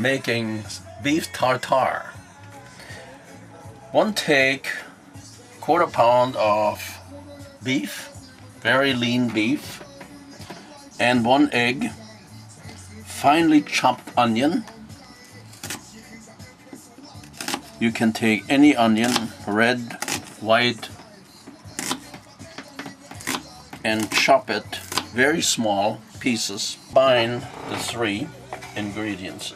making beef tartar. 1 take, 1/4 pound of beef, very lean beef, and 1 egg, finely chopped onion. You can take any onion, red, white, and chop it very small pieces. Combine the 3 ingredients.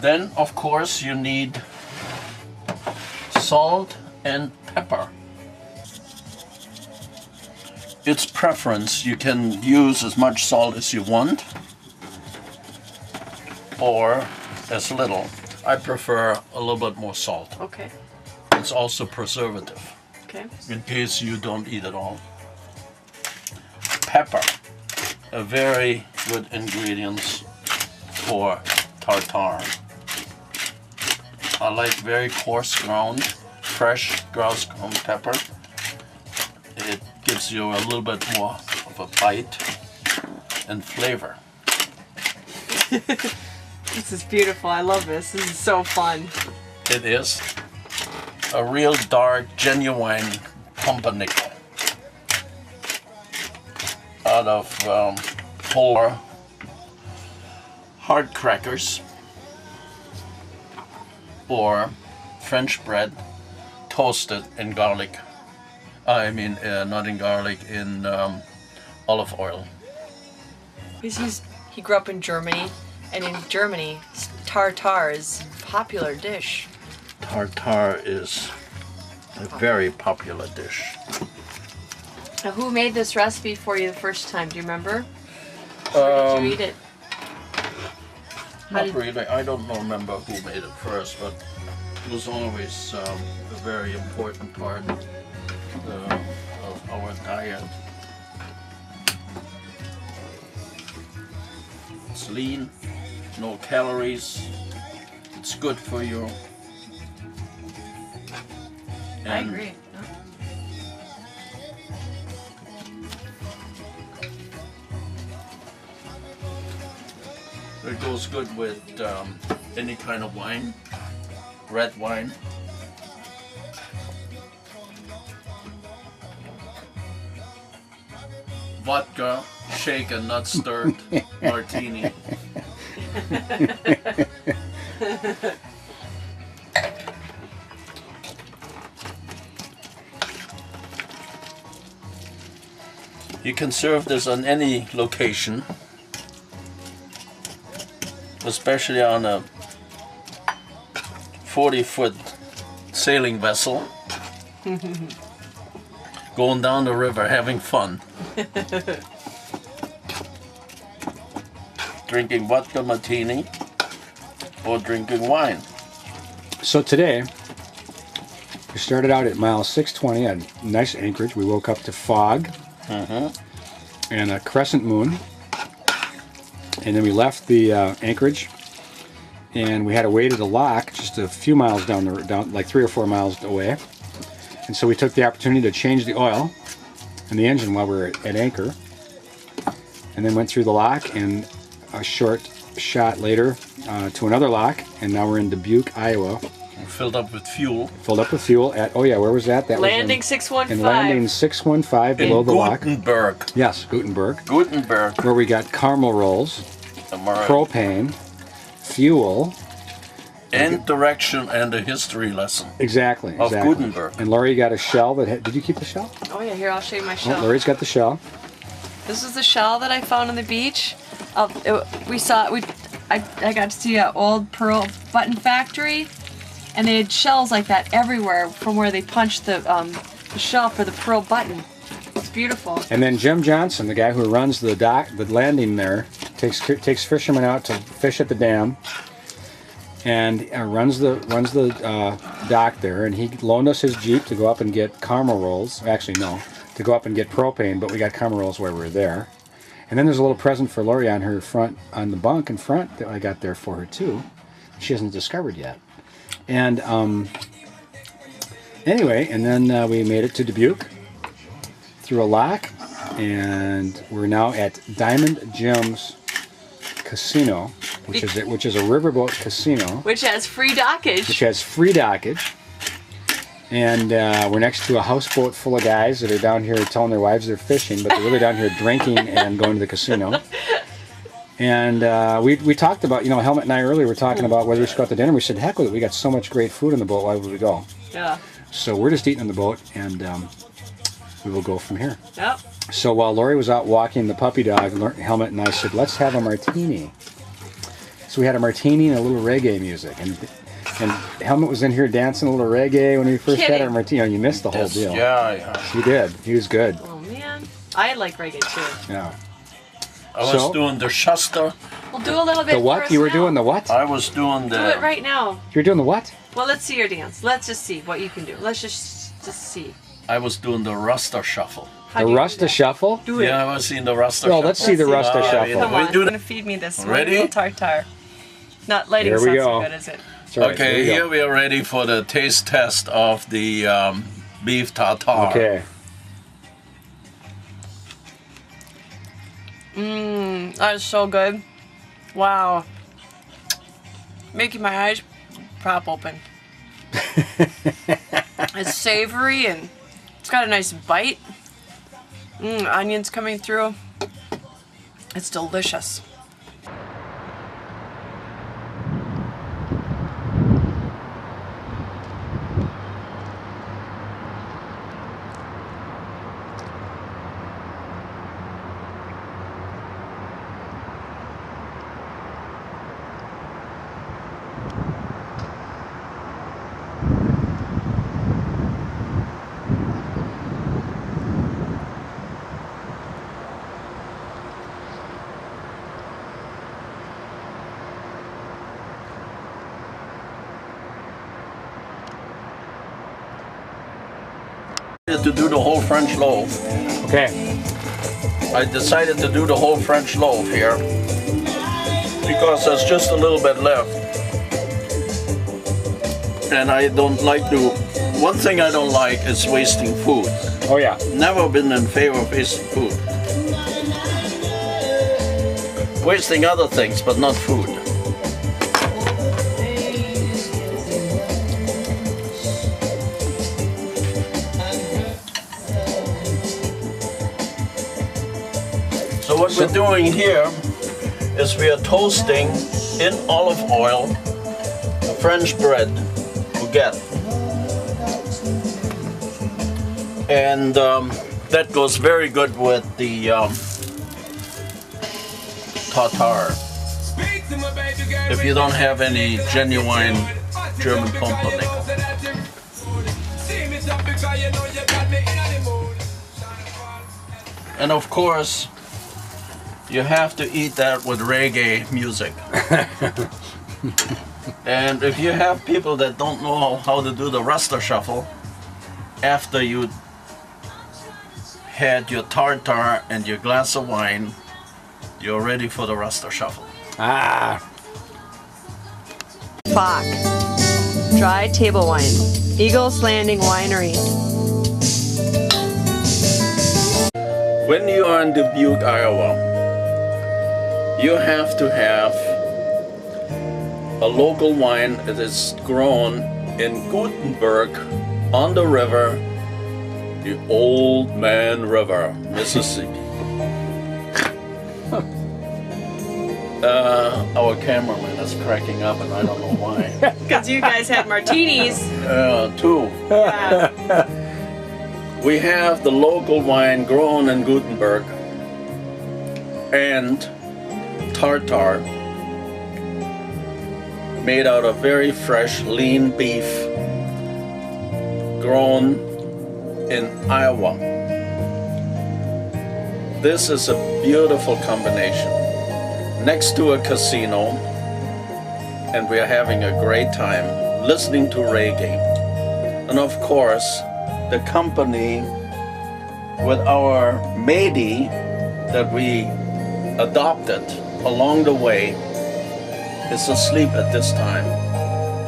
Then, of course, you need salt and pepper. It's preference. You can use as much salt as you want or as little. I prefer a little bit more salt. Okay. It's also preservative. Okay. In case you don't eat it all. Pepper, a very good ingredient for tartar. I like very coarse ground, fresh ground pepper. It gives you a little bit more of a bite and flavor. This is beautiful. I love this. This is so fun. It is a real dark, genuine pumpernickel out of whole hard crackers or French bread toasted in garlic. Not in garlic, in olive oil. He grew up in Germany, and in Germany, tartar is a popular dish. Tartar is a very popular dish. Now, who made this recipe for you the first time? Do you remember? Or did you eat it? Not really. I don't remember who made it first, but it was always a very important part of our diet. It's lean, no calories, it's good for you. I agree. It goes good with any kind of wine, red wine. Vodka, shaken, not stirred, martini. You can serve this on any location, especially on a 40-foot sailing vessel, going down the river having fun, drinking vodka martini or drinking wine. So today, we started out at mile 620 at nice anchorage. We woke up to fog and a crescent moon. And then we left the anchorage, and we had to wait at a lock just a few miles down like 3 or 4 miles away. And so we took the opportunity to change the oil in the engine while we were at anchor, and then went through the lock and a short shot later to another lock, and now we're in Dubuque, Iowa. Filled up with fuel. Filled up with fuel at, oh yeah, where was that? That Landing was 615. in Landing 615 below the lock. Gutenberg. Yes, Gutenberg. Gutenberg. Where we got caramel rolls, propane, fuel, and direction and a history lesson. Exactly. Of Gutenberg. And Lori got a shell that had, did you keep the shell? Oh yeah, here, I'll show you my shell. Oh, Lori's got the shell. This is the shell that I found on the beach. I got to see an old pearl button factory, and they had shells like that everywhere from where they punched the shell for the pearl button. It's beautiful. And then Jim Johnson, the guy who runs the dock, the landing there, takes fishermen out to fish at the dam, and runs the dock there. And he loaned us his Jeep to go up and get caramel rolls. Actually, no, to go up and get propane, but we got caramel rolls while we were there. And then there's a little present for Lori on her front, on the bunk in front, that I got there for her too. She hasn't discovered yet. And anyway, and then we made it to Dubuque through a lock, and we're now at Diamond Jim's casino, which is a riverboat casino, Which has free dockage. which has free dockage. And we're next to a houseboat full of guys that are down here telling their wives they're fishing, but they're really down here drinking and going to the casino. And we talked about, you know, Helmut and I earlier were talking about whether we should go out to dinner. We said, heck with it. We got so much great food in the boat. Why would we go? Yeah. So we're just eating in the boat, and we will go from here. Yep. So while Lori was out walking the puppy dog, Helmut and I said, let's have a martini. So we had a martini and a little reggae music. And Helmut was in here dancing a little reggae when we first had our martini. You missed the whole deal. Yeah. He did. He was good. Oh, man. I like reggae, too. Yeah. I was doing the Shuster. We'll do a little bit The what? first You were now. doing the what? I was doing the... Do it right now. You were doing the what? Well, let's see your dance. Let's just see what you can do. Let's just see. I was doing the Rasta Shuffle. How The do you do Rasta that? Shuffle? Do it. Yeah, I was seeing the Rasta Well, Shuffle. let's see the Rasta Shuffle. Come We on. do You're that. going to feed me this Ready? one. Tartar. Not lighting Here we sounds go. so good, is it? That's right, Okay, we here go. we are ready for the taste test of the beef tartare. Okay. That is so good. Wow. Making my eyes pop open. It's savory and it's got a nice bite. Onions coming through. It's delicious. To do the whole French loaf. Okay. I decided to do the whole French loaf here because there's just a little bit left. And I don't like to... One thing I don't like is wasting food. Oh, yeah. Never been in favor of wasting food. Wasting other things, but not food. So what we're doing here is we are toasting in olive oil the French bread baguette. And that goes very good with the tartar. If you don't have any genuine German pumpernickel. And of course, you have to eat that with reggae music. And if you have people that don't know how to do the Rasta Shuffle, after you had your tartar and your glass of wine, you're ready for the Rasta Shuffle. Ah. Bach. Dry table wine. Eagles Landing Winery. When you are in Dubuque, Iowa, you have to have a local wine that is grown in Gutenberg on the river, the Old Man River, Mississippi. Our cameraman is cracking up and I don't know why. Because you guys had martinis. Two. Yeah. We have the local wine grown in Gutenberg and tartar made out of very fresh lean beef grown in Iowa. This is a beautiful combination next to a casino, and we are having a great time listening to reggae. And of course, the company with our matey that we adopted along the way is asleep at this time.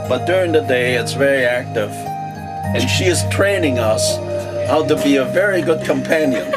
But during the day, it's very active, and she is training us how to be a very good companion.